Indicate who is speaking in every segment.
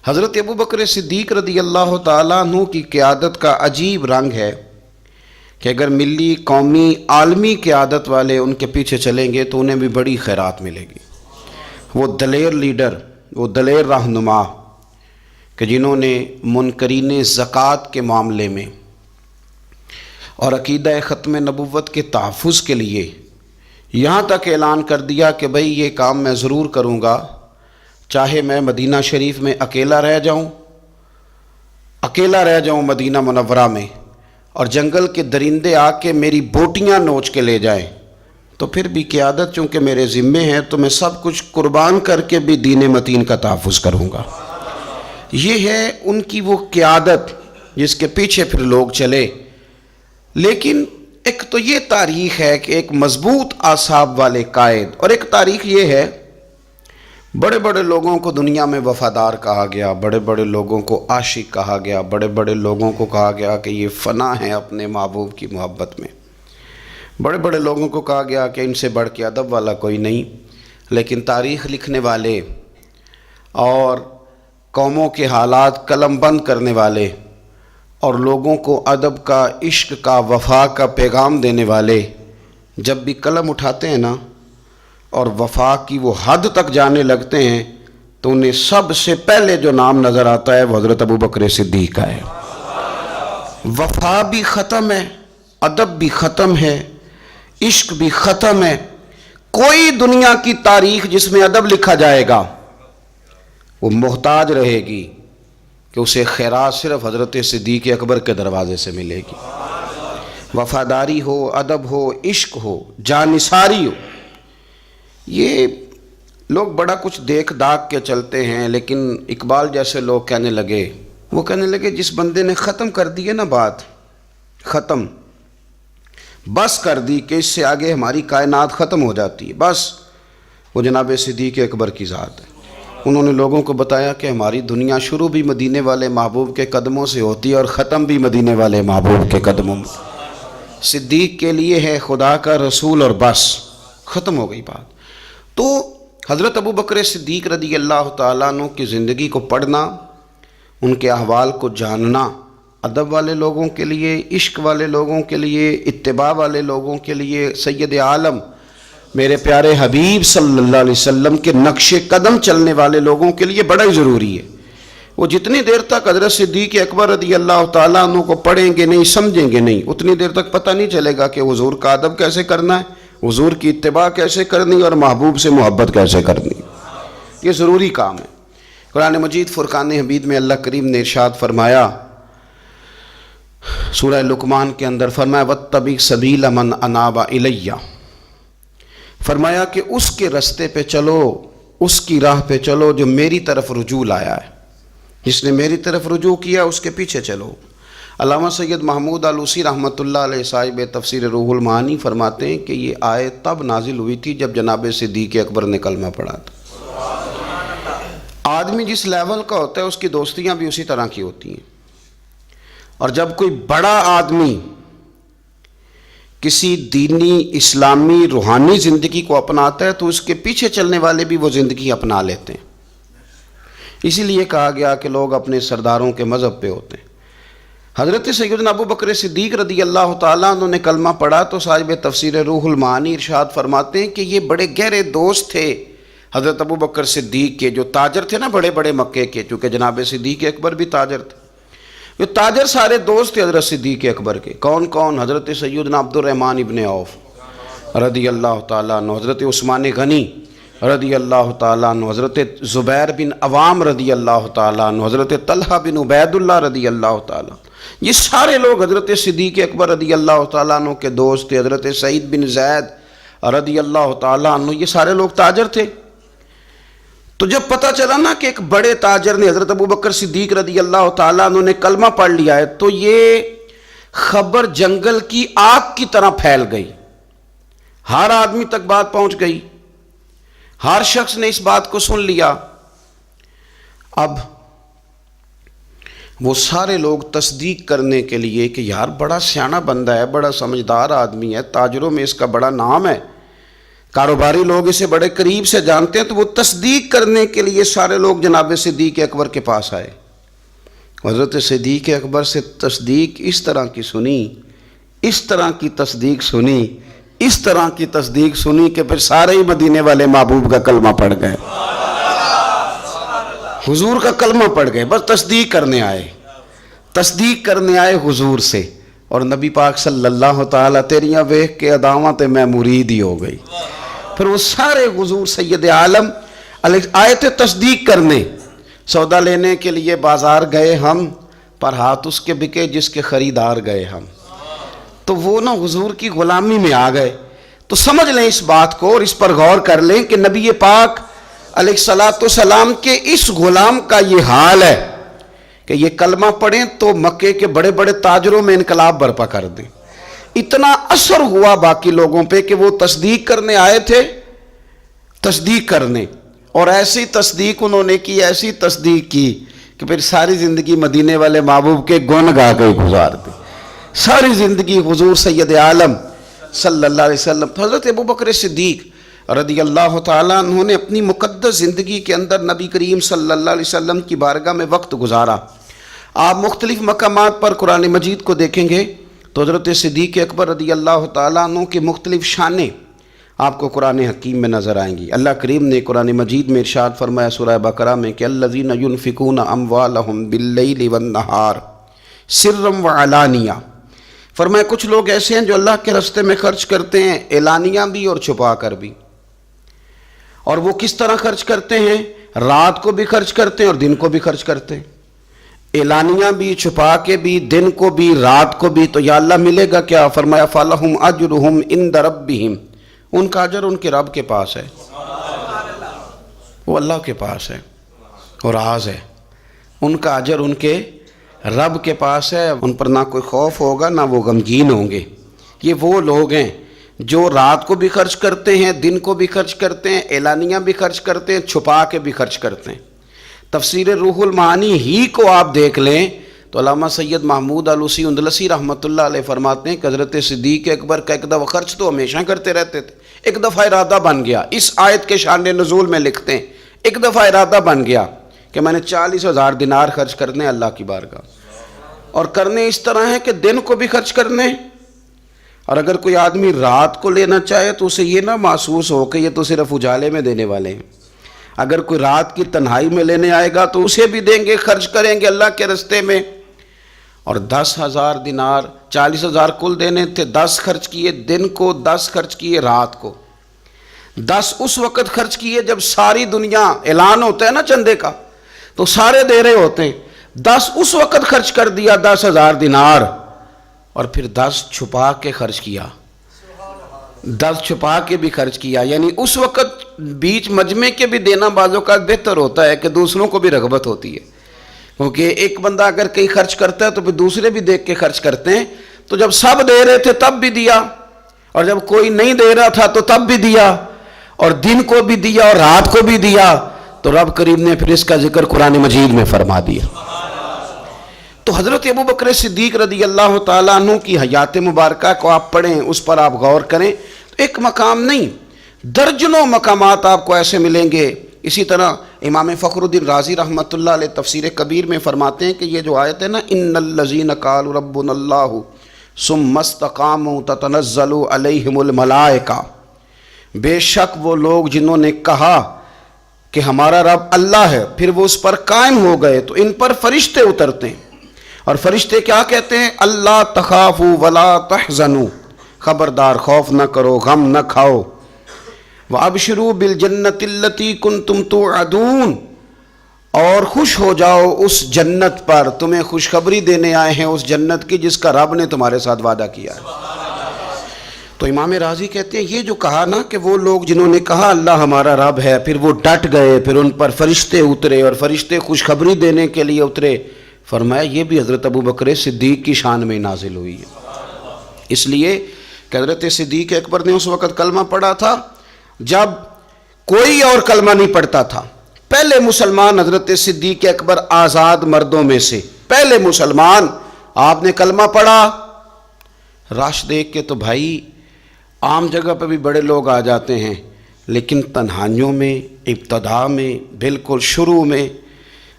Speaker 1: حضرت ابوبکر صدیق رضی اللہ تعالیٰ عنہ کی قیادت کا عجیب رنگ ہے کہ اگر ملی، قومی، عالمی قیادت والے ان کے پیچھے چلیں گے تو انہیں بھی بڑی خیرات ملے گی۔ وہ دلیر لیڈر، وہ دلیر رہنما کہ جنہوں نے منکرین زکوٰۃ کے معاملے میں اور عقیدہ ختم نبوت کے تحفظ کے لیے یہاں تک اعلان کر دیا کہ بھئی یہ کام میں ضرور کروں گا، چاہے میں مدینہ شریف میں اکیلا رہ جاؤں مدینہ منورہ میں، اور جنگل کے درندے آ کے میری بوٹیاں نوچ کے لے جائیں، تو پھر بھی قیادت چونکہ میرے ذمے ہے تو میں سب کچھ قربان کر کے بھی دین متین کا تحفظ کروں گا۔ یہ ہے ان کی وہ قیادت جس کے پیچھے پھر لوگ چلے۔ لیکن ایک تو یہ تاریخ ہے کہ ایک مضبوط اعصاب والے قائد، اور ایک تاریخ یہ ہے بڑے بڑے لوگوں کو دنیا میں وفادار کہا گیا، بڑے بڑے لوگوں کو عاشق کہا گیا، بڑے بڑے لوگوں کو کہا گیا کہ یہ فنا ہے اپنے محبوب کی محبت میں، بڑے بڑے لوگوں کو کہا گیا کہ ان سے بڑھ کے ادب والا کوئی نہیں۔ لیکن تاریخ لکھنے والے اور قوموں کے حالات قلم بند کرنے والے اور لوگوں کو ادب کا، عشق کا، وفا کا پیغام دینے والے جب بھی قلم اٹھاتے ہیں نا اور وفا کی وہ حد تک جانے لگتے ہیں تو انہیں سب سے پہلے جو نام نظر آتا ہے وہ حضرت ابوبکر صدیق کا ہے۔ وفا بھی ختم ہے، ادب بھی ختم ہے، عشق بھی ختم ہے۔ کوئی دنیا کی تاریخ جس میں ادب لکھا جائے گا وہ محتاج رہے گی کہ اسے خیرات صرف حضرت صدیق اکبر کے دروازے سے ملے گی۔ وفاداری ہو، ادب ہو، عشق ہو، جانثاری ہو۔ یہ لوگ بڑا کچھ دیکھ داکھ کے چلتے ہیں، لیکن اقبال جیسے لوگ کہنے لگے جس بندے نے ختم کر دی ہے نا بات، ختم بس کر دی کہ اس سے آگے ہماری کائنات ختم ہو جاتی ہے، بس وہ جناب صدیق اکبر کی ذات ہے۔ انہوں نے لوگوں کو بتایا کہ ہماری دنیا شروع بھی مدینے والے محبوب کے قدموں سے ہوتی ہے اور ختم بھی مدینے والے محبوب کے قدموں میں۔ صدیق کے لیے ہے خدا کا رسول اور بس، ختم ہو گئی بات۔ تو حضرت ابوبکر صدیق رضی اللہ تعالیٰ عنہ کی زندگی کو پڑھنا، ان کے احوال کو جاننا، ادب والے لوگوں کے لیے، عشق والے لوگوں کے لیے، اتباع والے لوگوں کے لیے، سید عالم میرے پیارے حبیب صلی اللہ علیہ وسلم کے نقش قدم چلنے والے لوگوں کے لیے بڑا ہی ضروری ہے۔ وہ جتنی دیر تک حضرت صدیق اکبر رضی اللہ تعالیٰ عنہ کو پڑھیں گے نہیں، سمجھیں گے نہیں، اتنی دیر تک پتہ نہیں چلے گا کہ حضور کا ادب کیسے کرنا ہے، حضور کی اتباع کیسے کرنی اور محبوب سے محبت کیسے کرنی۔ یہ ضروری کام ہے۔ قرآن مجید فرقان حمید میں اللہ کریم نے ارشاد فرمایا، سورہ لقمان کے اندر فرمایا وَاتَّبِعْ سَبِيلَ مَنْ أَنَابَ إِلَيَّ، فرمایا کہ اس کے رستے پہ چلو، اس کی راہ پہ چلو جو میری طرف رجوع لایا ہے، جس نے میری طرف رجوع کیا اس کے پیچھے چلو۔ علامہ سید محمود آلوسی رحمۃ اللہ علیہ صاحب تفسیر روح المعانی فرماتے ہیں کہ یہ آیت تب نازل ہوئی تھی جب جناب صدیق اکبر نے کلمہ پڑھا تھا۔ آدمی جس لیول کا ہوتا ہے اس کی دوستیاں بھی اسی طرح کی ہوتی ہیں، اور جب کوئی بڑا آدمی کسی دینی، اسلامی، روحانی زندگی کو اپناتا ہے تو اس کے پیچھے چلنے والے بھی وہ زندگی اپنا لیتے ہیں۔ اسی لیے کہا گیا کہ لوگ اپنے سرداروں کے مذہب پہ ہوتے ہیں۔ حضرت سیدنا ابوبکر صدیق رضی اللہ تعالیٰ عنہ نے کلمہ پڑھا تو صاحب تفسیر روح المعانی ارشاد فرماتے ہیں کہ یہ بڑے گہرے دوست تھے حضرت ابوبکر صدیق کے، جو تاجر تھے نا بڑے بڑے مکے کے، چونکہ جناب صدیق اکبر بھی تاجر تھے، جو تاجر سارے دوست تھے حضرت صدیق اکبر کے۔ کون کون؟ حضرت سیدنا عبد الرحمن ابن عوف رضی اللہ تعالیٰ عنہ، حضرت عثمان غنی رضی اللہ تعالیٰ عنہ، حضرت زبیر بن عوام رضی اللہ تعالیٰ عنہ، حضرت طلحہ بن عبید اللہ رضی اللہ تعالیٰ عنہ۔ یہ سارے لوگ حضرت صدیق اکبر رضی اللہ تعالیٰ عنہ کے دوست تھے۔ حضرت سعید بن زید رضی اللہ تعالیٰ عنہ، یہ سارے لوگ تاجر تھے۔ تو جب پتہ چلا نا کہ ایک بڑے تاجر نے، حضرت ابوبکر صدیق رضی اللہ تعالیٰ عنہ نے کلمہ پڑھ لیا ہے، تو یہ خبر جنگل کی آگ کی طرح پھیل گئی، ہر آدمی تک بات پہنچ گئی، ہر شخص نے اس بات کو سن لیا۔ اب وہ سارے لوگ تصدیق کرنے کے لیے کہ یار بڑا سیاںا بندہ ہے، بڑا سمجھدار آدمی ہے، تاجروں میں اس کا بڑا نام ہے، کاروباری لوگ اسے بڑے قریب سے جانتے ہیں، تو وہ تصدیق کرنے کے لیے سارے لوگ جناب صدیق اکبر کے پاس آئے۔ حضرت صدیق اکبر سے تصدیق اس طرح کی سنی، اس طرح کی تصدیق سنی، اس طرح کی تصدیق سنی کہ پھر سارے ہی مدینے والے محبوب کا کلمہ پڑھ گئے، حضور کا کلمہ پڑھ گئے، بس تصدیق کرنے آئے، تصدیق کرنے آئے حضور سے۔ اور نبی پاک صلی اللہ تعالیٰ تیریاں ویکھ کے اداواں تے میں مرید ہی ہو گئی۔ پھر وہ سارے حضور سید عالم آئے تھے تصدیق کرنے۔ سودا لینے کے لیے بازار گئے ہم، پر ہاتھ اس کے بکے جس کے خریدار گئے ہم۔ تو وہ نا حضور کی غلامی میں آ گئے۔ تو سمجھ لیں اس بات کو اور اس پر غور کر لیں کہ نبی پاک علیہ الصلاۃ والسلام کے اس غلام کا یہ حال ہے کہ یہ کلمہ پڑھیں تو مکے کے بڑے بڑے تاجروں میں انقلاب برپا کر دیں۔ اتنا اثر ہوا باقی لوگوں پہ کہ وہ تصدیق کرنے آئے تھے، تصدیق کرنے، اور ایسی تصدیق انہوں نے کی، ایسی تصدیق کی کہ پھر ساری زندگی مدینے والے محبوب کے گن گا کے گزار دی، ساری زندگی حضور سید عالم صلی اللہ علیہ وسلم۔ حضرت ابوبکر صدیق رضی اللہ تعالیٰ عنہ نے اپنی مقدس زندگی کے اندر نبی کریم صلی اللہ علیہ وسلم کی بارگاہ میں وقت گزارا۔ آپ مختلف مقامات پر قرآن مجید کو دیکھیں گے تو حضرت صدیق اکبر رضی اللہ تعالیٰ عنہ کی مختلف شانیں آپ کو قرآن حکیم میں نظر آئیں گی۔ اللہ کریم نے قرآن مجید میں ارشاد فرمایا سورہ بقرہ میں کہ الذین ينفقون اموالهم باللیل والنہار سرا وعلانیہ، فرمایا کچھ لوگ ایسے ہیں جو اللہ کے راستے میں خرچ کرتے ہیں اعلانیہ بھی اور چھپا کر بھی۔ اور وہ کس طرح خرچ کرتے ہیں؟ رات کو بھی خرچ کرتے ہیں اور دن کو بھی خرچ کرتے ہیں، اعلانیہ بھی، چھپا کے بھی، دن کو بھی، رات کو بھی۔ تو یا اللہ ملے گا کیا؟ فرمایا فَلَهُمْ أَجْرُهُمْ عِنْدَ رَبِّهِمْ، ان کا اجر ان کے رب کے پاس ہے، وہ اللہ کے پاس ہے، اور راز ہے، ان کا اجر ان کے رب کے پاس ہے، ان پر نہ کوئی خوف ہوگا نہ وہ غمگین ہوں گے۔ یہ وہ لوگ ہیں جو رات کو بھی خرچ کرتے ہیں، دن کو بھی خرچ کرتے ہیں، اعلانیہ بھی خرچ کرتے ہیں، چھپا کے بھی خرچ کرتے ہیں۔ تفسیر روح المعانی ہی کو آپ دیکھ لیں تو علامہ سید محمود آلوسی اندلسی رحمۃ اللہ علیہ فرماتے ہیں کہ حضرت صدیق اکبر کا ایک دفعہ خرچ تو ہمیشہ کرتے رہتے تھے، ایک دفعہ ارادہ بن گیا، اس آیت کے شان نزول میں لکھتے ہیں ایک دفعہ ارادہ بن گیا کہ میں نے 40,000 دینار خرچ کرنے اللہ کی بارگاہ، اور کرنے اس طرح ہے کہ دن کو بھی خرچ کرنے، اور اگر کوئی آدمی رات کو لینا چاہے تو اسے یہ نہ محسوس ہو کہ یہ تو صرف اجالے میں دینے والے ہیں، اگر کوئی رات کی تنہائی میں لینے آئے گا تو اسے بھی دیں گے، خرچ کریں گے اللہ کے راستے میں۔ اور 10,000 دینار، 40,000 کل دینے تھے، 10 خرچ کیے دن کو، 10 خرچ کیے رات کو، 10 اس وقت خرچ کیے جب ساری دنیا اعلان ہوتا ہے نا چندے کا تو سارے دے رہے ہوتے ہیں، 10 اس وقت خرچ کر دیا 10,000 دینار، اور پھر 10 چھپا کے خرچ کیا، 10 چھپا کے بھی خرچ کیا، یعنی اس وقت بیچ مجمع کے بھی دینا بعض اوقات بہتر ہوتا ہے کہ دوسروں کو بھی رغبت ہوتی ہے، کیونکہ ایک بندہ اگر کہیں خرچ کرتا ہے تو پھر دوسرے بھی دیکھ کے خرچ کرتے ہیں۔ تو جب سب دے رہے تھے تب بھی دیا، اور جب کوئی نہیں دے رہا تھا تو تب بھی دیا، اور دن کو بھی دیا اور رات کو بھی دیا، تو رب کریم نے پھر اس کا ذکر قرآن مجید میں فرما دیا۔ تو حضرت ابوبکر صدیق رضی اللہ تعالیٰ عنہ کی حیات مبارکہ کو آپ پڑھیں، اس پر آپ غور کریں، تو ایک مقام نہیں درجنوں مقامات آپ کو ایسے ملیں گے۔ اسی طرح امام فخر الدین رازی رحمۃ اللہ علیہ تفسیر کبیر میں فرماتے ہیں کہ یہ جو آیت ہے نا ان الذین قالوا ربنا اللہ ثم استقاموا تتنزل علیہم الملائکہ، بے شک وہ لوگ جنہوں نے کہا کہ ہمارا رب اللہ ہے پھر وہ اس پر قائم ہو گئے تو ان پر فرشتے اترتے ہیں، اور فرشتے کیا کہتے ہیں؟ اللہ تخافوا ولا تحزنوا، خبردار خوف نہ کرو، غم نہ کھاؤ، وَأَبْشِرُوا بِالْجَنَّةِ الَّتِي كُنْتُمْ تُوعَدُونَ، اور خوش ہو جاؤ اس جنت پر، تمہیں خوشخبری دینے آئے ہیں اس جنت کی جس کا رب نے تمہارے ساتھ وعدہ کیا ہے۔ تو امام راضی کہتے ہیں یہ جو کہا نا کہ وہ لوگ جنہوں نے کہا اللہ ہمارا رب ہے پھر وہ ڈٹ گئے، پھر ان پر فرشتے اترے اور فرشتے خوشخبری دینے کے لیے اترے، فرمایا یہ بھی حضرت ابوبکر صدیق کی شان میں نازل ہوئی ہے۔ اس لیے کہ حضرت صدیق اکبر نے اس وقت کلمہ پڑھا تھا جب کوئی اور کلمہ نہیں پڑھتا تھا، پہلے مسلمان حضرت صدیق اکبر آزاد مردوں میں سے پہلے مسلمان، آپ نے کلمہ پڑھا، رش دیکھ کے تو بھائی عام جگہ پہ بھی بڑے لوگ آ جاتے ہیں، لیکن تنہائیوں میں ابتدا میں بالکل شروع میں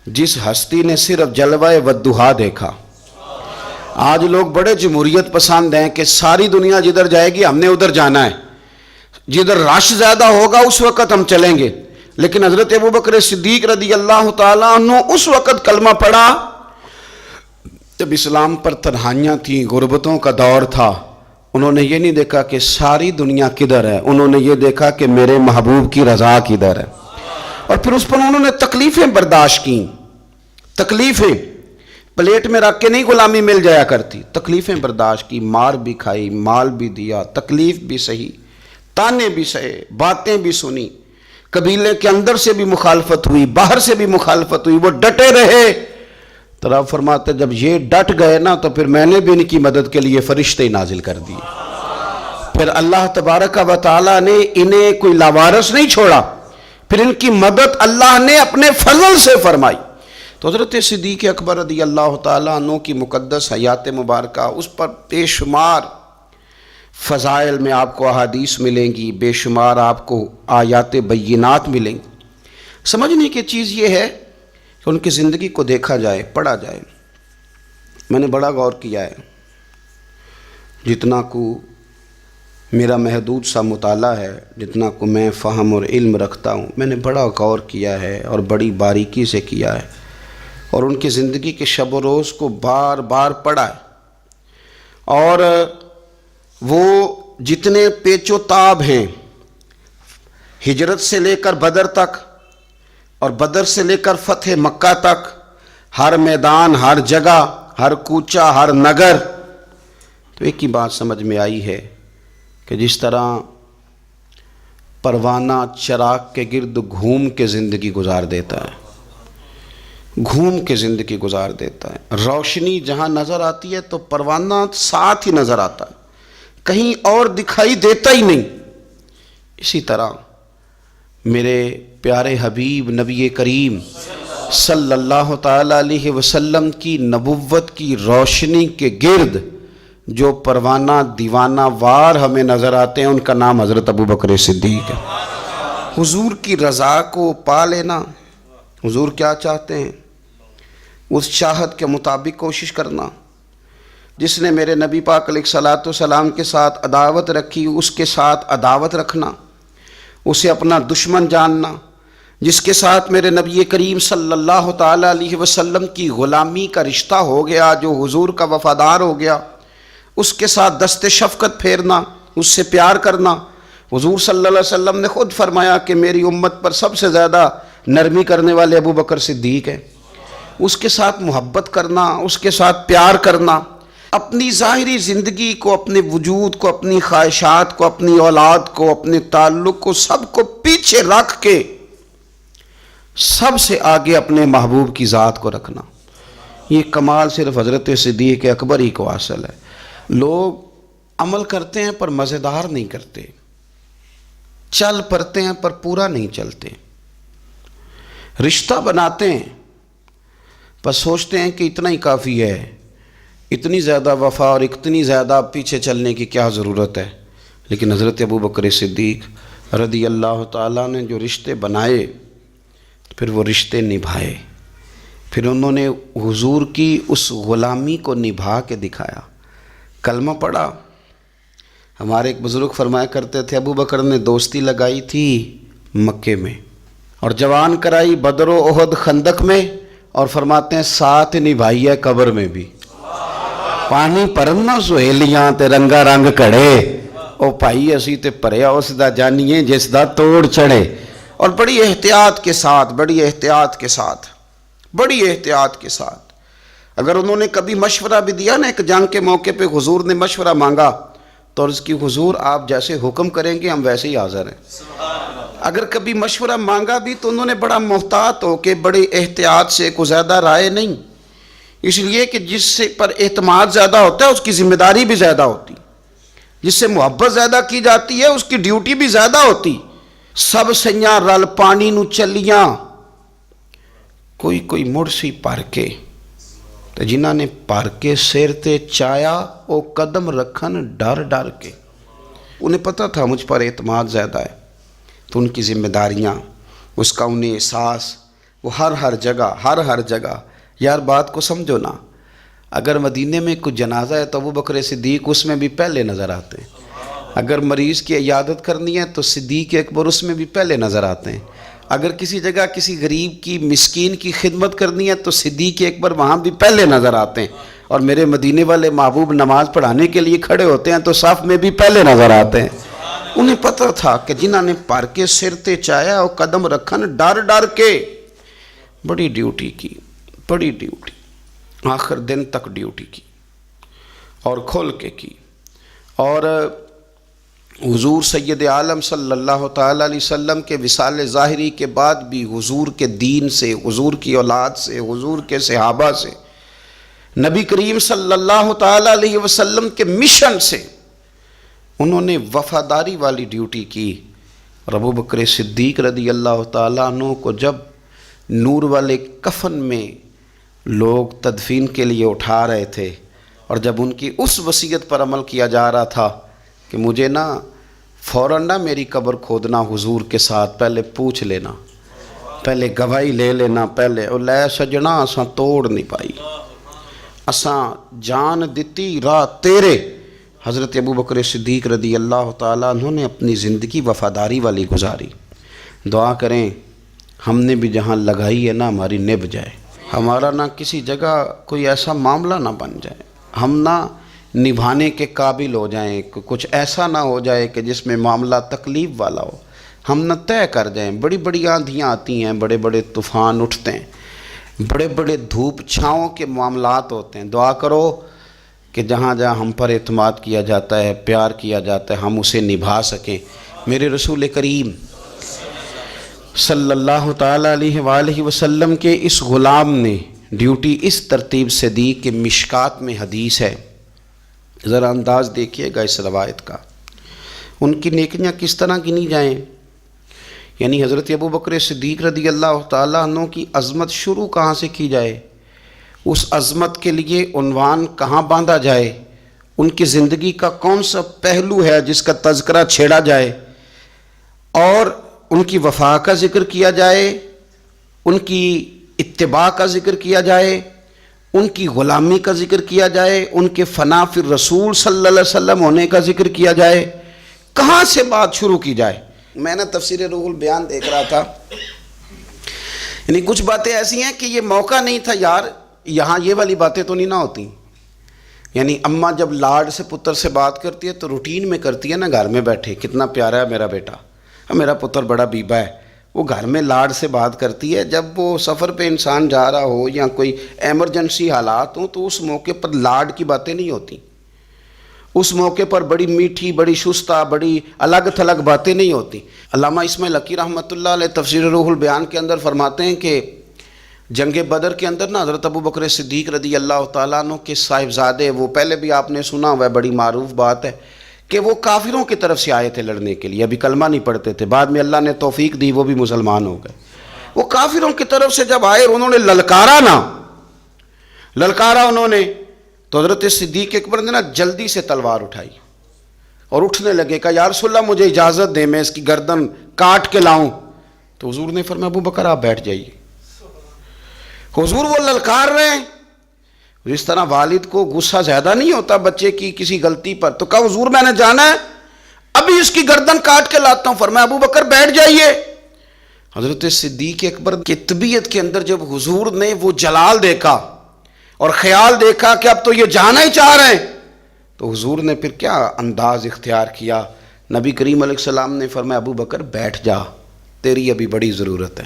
Speaker 1: جس ہستی نے صرف جلوہ والضحیٰ دیکھا، آج لوگ بڑے جمہوریت پسند ہیں کہ ساری دنیا جدھر جائے گی ہم نے ادھر جانا ہے، جدھر رش زیادہ ہوگا اس وقت ہم چلیں گے. لیکن حضرت ابوبکر صدیق رضی اللہ تعالیٰ عنہ اس وقت کلمہ پڑھا جب اسلام پر تنہائیاں تھیں، غربتوں کا دور تھا. انہوں نے یہ نہیں دیکھا کہ ساری دنیا کدھر ہے، انہوں نے یہ دیکھا کہ میرے محبوب کی رضا کدھر ہے. اور پھر اس پر انہوں نے تکلیفیں برداشت کیں. تکلیفیں پلیٹ میں رکھ کے نہیں غلامی مل جایا کرتی، تکلیفیں برداشت کی، مار بھی کھائی، مال بھی دیا، تکلیف بھی سہی، تانے بھی سہے، باتیں بھی سنی، قبیلے کے اندر سے بھی مخالفت ہوئی، باہر سے بھی مخالفت ہوئی، وہ ڈٹے رہے. تو آپ فرماتے جب یہ ڈٹ گئے نا تو پھر میں نے بھی ان کی مدد کے لیے فرشتے نازل کر دیے. پھر اللہ تبارک و تعالیٰ نے انہیں کوئی لاوارث نہیں چھوڑا، پھر ان کی مدد اللہ نے اپنے فضل سے فرمائی. تو حضرت صدیق اکبر رضی اللہ تعالیٰ عنہ کی مقدس حیات مبارکہ، اس پر بے شمار فضائل میں آپ کو احادیث ملیں گی، بے شمار آپ کو آیات بینات ملیں گی. سمجھنے کی چیز یہ ہے کہ ان کی زندگی کو دیکھا جائے، پڑھا جائے. میں نے بڑا غور کیا ہے، جتنا کو میرا محدود سا مطالعہ ہے، جتنا کو میں فہم اور علم رکھتا ہوں، میں نے بڑا غور کیا ہے اور بڑی باریکی سے کیا ہے، اور ان کی زندگی کے شب و روز کو بار بار پڑھا ہے. اور وہ جتنے پیچ و تاب ہیں، ہجرت سے لے کر بدر تک اور بدر سے لے کر فتح مکہ تک، ہر میدان، ہر جگہ، ہر کوچہ، ہر نگر، تو ایک ہی بات سمجھ میں آئی ہے کہ جس طرح پروانہ چراغ کے گرد گھوم کے زندگی گزار دیتا ہے، گھوم کے زندگی گزار دیتا ہے، روشنی جہاں نظر آتی ہے تو پروانہ ساتھ ہی نظر آتا ہے، کہیں اور دکھائی دیتا ہی نہیں. اسی طرح میرے پیارے حبیب نبی کریم صلی اللہ تعالیٰ علیہ وسلم کی نبوت کی روشنی کے گرد جو پروانہ دیوانہ وار ہمیں نظر آتے ہیں، ان کا نام حضرت ابوبکر صدیق ہے. حضور کی رضا کو پا لینا، حضور کیا چاہتے ہیں اس چاہت کے مطابق کوشش کرنا. جس نے میرے نبی پاک علیہ الصلوۃ والسلام کے ساتھ عداوت رکھی، اس کے ساتھ عداوت رکھنا، اسے اپنا دشمن جاننا. جس کے ساتھ میرے نبی کریم صلی اللہ تعالیٰ علیہ وسلم کی غلامی کا رشتہ ہو گیا، جو حضور کا وفادار ہو گیا، اس کے ساتھ دست شفقت پھیرنا، اس سے پیار کرنا. حضور صلی اللہ علیہ وسلم نے خود فرمایا کہ میری امت پر سب سے زیادہ نرمی کرنے والے ابوبکر صدیق ہیں. اس کے ساتھ محبت کرنا، اس کے ساتھ پیار کرنا، اپنی ظاہری زندگی کو، اپنے وجود کو، اپنی خواہشات کو، اپنی اولاد کو، اپنے تعلق کو، سب کو پیچھے رکھ کے سب سے آگے اپنے محبوب کی ذات کو رکھنا. یہ کمال صرف حضرت صدیق اکبر ہی کو حاصل ہے. لوگ عمل کرتے ہیں پر مزیدار نہیں کرتے، چل پڑتے ہیں پر پورا نہیں چلتے، رشتہ بناتے ہیں پر سوچتے ہیں کہ اتنا ہی کافی ہے، اتنی زیادہ وفا اور اتنی زیادہ پیچھے چلنے کی کیا ضرورت ہے. لیکن حضرت ابوبکر صدیق رضی اللہ تعالیٰ نے جو رشتے بنائے، پھر وہ رشتے نبھائے، پھر انہوں نے حضور کی اس غلامی کو نبھا کے دکھایا. کلمہ پڑھا. ہمارے ایک بزرگ فرمایا کرتے تھے ابوبکر نے دوستی لگائی تھی مکے میں اور جوان کرائی بدر و احد خندق میں، اور فرماتے ہیں ساتھ نبھائی ہے قبر میں بھی. پانی پرنا سہیلیاں تے رنگا رنگ کڑے، او بھائی اسی تے پریا اس دا جانیے جس دا توڑ چڑھے. اور بڑی احتیاط کے ساتھ، بڑی احتیاط کے ساتھ، بڑی احتیاط کے ساتھ. اگر انہوں نے کبھی مشورہ بھی دیا نا، ایک جنگ کے موقع پہ حضور نے مشورہ مانگا تو عرض کی حضور آپ جیسے حکم کریں گے ہم ویسے ہی حاضر ہیں. اگر کبھی مشورہ مانگا بھی تو انہوں نے بڑا محتاط ہو کے بڑی احتیاط سے، کوئی زیادہ رائے نہیں، اس لیے کہ جس سے پر اعتماد زیادہ ہوتا ہے اس کی ذمہ داری بھی زیادہ ہوتی، جس سے محبت زیادہ کی جاتی ہے اس کی ڈیوٹی بھی زیادہ ہوتی. سب سیاں رل پانی نو چلیاں، کوئی مڑ سی پر کے، تو جنہاں نے پر کے سر تے چایا او قدم رکھن ڈر ڈر کے. انہیں پتہ تھا مجھ پر اعتماد زیادہ ہے، تو ان کی ذمہ داریاں، اس کا انہیں احساس، وہ ہر جگہ یار بات کو سمجھو نا، اگر مدینے میں کوئی جنازہ ہے تو ابو بکر صدیق اس میں بھی پہلے نظر آتے ہیں، اگر مریض کی عیادت کرنی ہے تو صدیق اکبر اس میں بھی پہلے نظر آتے ہیں، اگر کسی جگہ کسی غریب کی مسکین کی خدمت کرنی ہے تو صدیق اکبر وہاں بھی پہلے نظر آتے ہیں، اور میرے مدینے والے محبوب نماز پڑھانے کے لیے کھڑے ہوتے ہیں تو صف میں بھی پہلے نظر آتے ہیں۔ انہیں پتہ تھا کہ جنہاں نے پر کے سر تے چایا اور قدم رکھن ڈر کے، بڑی ڈیوٹی کی، بڑی ڈیوٹی، آخر دن تک ڈیوٹی کی اور کھول کے کی۔ اور حضور سید عالم صلی اللہ تعالیٰ علیہ وسلم کے وصال ظاہری کے بعد بھی حضور کے دین سے، حضور کی اولاد سے، حضور کے صحابہ سے، نبی کریم صلی اللہ تعالیٰ علیہ وسلم کے مشن سے انہوں نے وفاداری والی ڈیوٹی کی۔ اور ابو بکر صدیق رضی اللہ تعالیٰ عنہ کو جب نور والے کفن میں لوگ تدفین کے لیے اٹھا رہے تھے، اور جب ان کی اس وصیت پر عمل کیا جا رہا تھا کہ مجھے نا فوراً نہ میری قبر کھودنا حضور کے ساتھ، پہلے پوچھ لینا، پہلے گواہی لے لینا، پہلے او لے سجنا اساں توڑ نہیں پائی، اساں جان دیتی راہ تیرے۔ حضرت ابو بکر صدیق رضی اللہ تعالیٰ عنہ نے اپنی زندگی وفاداری والی گزاری۔ دعا کریں ہم نے بھی جہاں لگائی ہے نا ہماری نبھ جائے، ہمارا نہ کسی جگہ کوئی ایسا معاملہ نہ بن جائے، ہم نہ نبھانے کے قابل ہو جائیں، کچھ ایسا نہ ہو جائے کہ جس میں معاملہ تکلیف والا ہو، ہم نہ طے کر جائیں۔ بڑی بڑی آندھیاں آتی ہیں، بڑے بڑے طوفان اٹھتے ہیں، بڑے بڑے دھوپ چھاؤں کے معاملات ہوتے ہیں۔ دعا کرو کہ جہاں جہاں ہم پر اعتماد کیا جاتا ہے، پیار کیا جاتا ہے، ہم اسے نبھا سکیں۔ میرے رسول کریم صلی اللہ تعالیٰ علیہ وآلہ وسلم کے اس غلام نے ڈیوٹی اس ترتیب سے دی کہ مشکات میں حدیث ہے، ذرا انداز دیکھیے گا اس روایت کا، ان کی نیکیاں کس طرح گنی جائیں۔ یعنی حضرت ابو بکر صدیق رضی اللہ تعالیٰ عنہ کی عظمت شروع کہاں سے کی جائے، اس عظمت کے لیے عنوان کہاں باندھا جائے، ان کی زندگی کا کون سا پہلو ہے جس کا تذکرہ چھیڑا جائے، اور ان کی وفا کا ذکر کیا جائے، ان کی اتباع کا ذکر کیا جائے، ان کی غلامی کا ذکر کیا جائے، ان کے فنا فی الرسول صلی اللہ علیہ وسلم ہونے کا ذکر کیا جائے، کہاں سے بات شروع کی جائے۔ میں نے تفسیر روح البیان دیکھ رہا تھا، یعنی کچھ باتیں ایسی ہیں کہ یہ موقع نہیں تھا یار، یہاں یہ والی باتیں تو نہیں نہ ہوتی۔ یعنی اماں جب لاڈ سے پتر سے بات کرتی ہے تو روٹین میں کرتی ہے نا، گھر میں بیٹھے کتنا پیارا ہے میرا بیٹا، میرا پتر بڑا بیبا ہے، وہ گھر میں لاڈ سے بات کرتی ہے۔ جب وہ سفر پہ انسان جا رہا ہو یا کوئی ایمرجنسی حالات ہوں تو اس موقع پر لاڈ کی باتیں نہیں ہوتی، اس موقع پر بڑی میٹھی، بڑی شستہ، بڑی الگ تھلگ باتیں نہیں ہوتی۔ علامہ اسماعیل حقی رحمۃ اللہ علیہ تفسیر روح البیان کے اندر فرماتے ہیں کہ جنگ بدر کے اندر نا حضرت ابو بکر صدیق رضی اللہ تعالیٰ عنہ کے صاحبزادے، وہ پہلے بھی آپ نے سنا ہوا ہے، بڑی معروف بات ہے کہ وہ کافروں کی طرف سے آئے تھے لڑنے کے لیے، ابھی کلمہ نہیں پڑھتے تھے، بعد میں اللہ نے توفیق دی وہ بھی مسلمان ہو گئے۔ وہ کافروں کی طرف سے جب آئے انہوں نے للکارا انہوں نے، تو حضرت صدیق اکبر نے نا جلدی سے تلوار اٹھائی اور اٹھنے لگے، کہا یا رسول اللہ مجھے اجازت دیں میں اس کی گردن کاٹ کے لاؤں۔ تو حضور نے فرمایا ابو بکر آپ بیٹھ جائیے۔ حضور وہ للکار رہے ہیں، جس طرح والد کو غصہ زیادہ نہیں ہوتا بچے کی کسی غلطی پر، تو کہا حضور میں نے جانا ہے، ابھی اس کی گردن کاٹ کے لاتا ہوں۔ فرمایا ابو بکر بیٹھ جائیے۔ حضرت صدیق اکبر کی طبیعت کے اندر جب حضور نے وہ جلال دیکھا اور خیال دیکھا کہ اب تو یہ جانا ہی چاہ رہے ہیں، تو حضور نے پھر کیا انداز اختیار کیا، نبی کریم علیہ السلام نے فرمایا ابو بکر بیٹھ جا، تیری ابھی بڑی ضرورت ہے،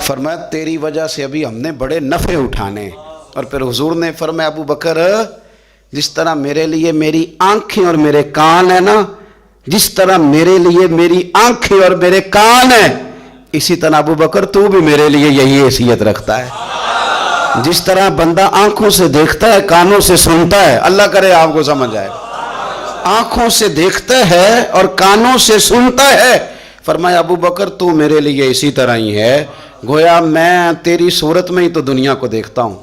Speaker 1: فرمایا تیری وجہ سے ابھی ہم نے بڑے نفع اٹھانے۔ اور پھر حضور نے فرمایا ابو بکر جس طرح میرے لیے میری آنکھیں اور میرے کان ہیں نا، جس طرح میرے لیے میری آنکھیں اور میرے کان ہیں، اسی طرح ابو بکر تو بھی میرے لیے یہی حیثیت رکھتا ہے۔ جس طرح بندہ آنکھوں سے دیکھتا ہے کانوں سے سنتا ہے، اللہ کرے آپ کو سمجھ آئے، آنکھوں سے دیکھتا ہے اور کانوں سے سنتا ہے، فرمایا ابو بکر تو میرے لیے اسی طرح ہی ہے، گویا میں تیری صورت میں ہی تو دنیا کو دیکھتا ہوں،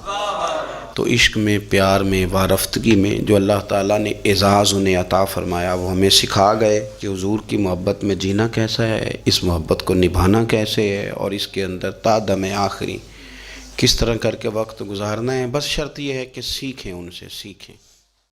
Speaker 1: تو عشق میں، پیار میں، وارفتگی میں جو اللہ تعالیٰ نے اعزاز انہیں عطا فرمایا وہ ہمیں سکھا گئے کہ حضور کی محبت میں جینا کیسا ہے، اس محبت کو نبھانا کیسے ہے، اور اس کے اندر تا دم آخری کس طرح کر کے وقت گزارنا ہے۔ بس شرط یہ ہے کہ سیکھیں، ان سے سیکھیں۔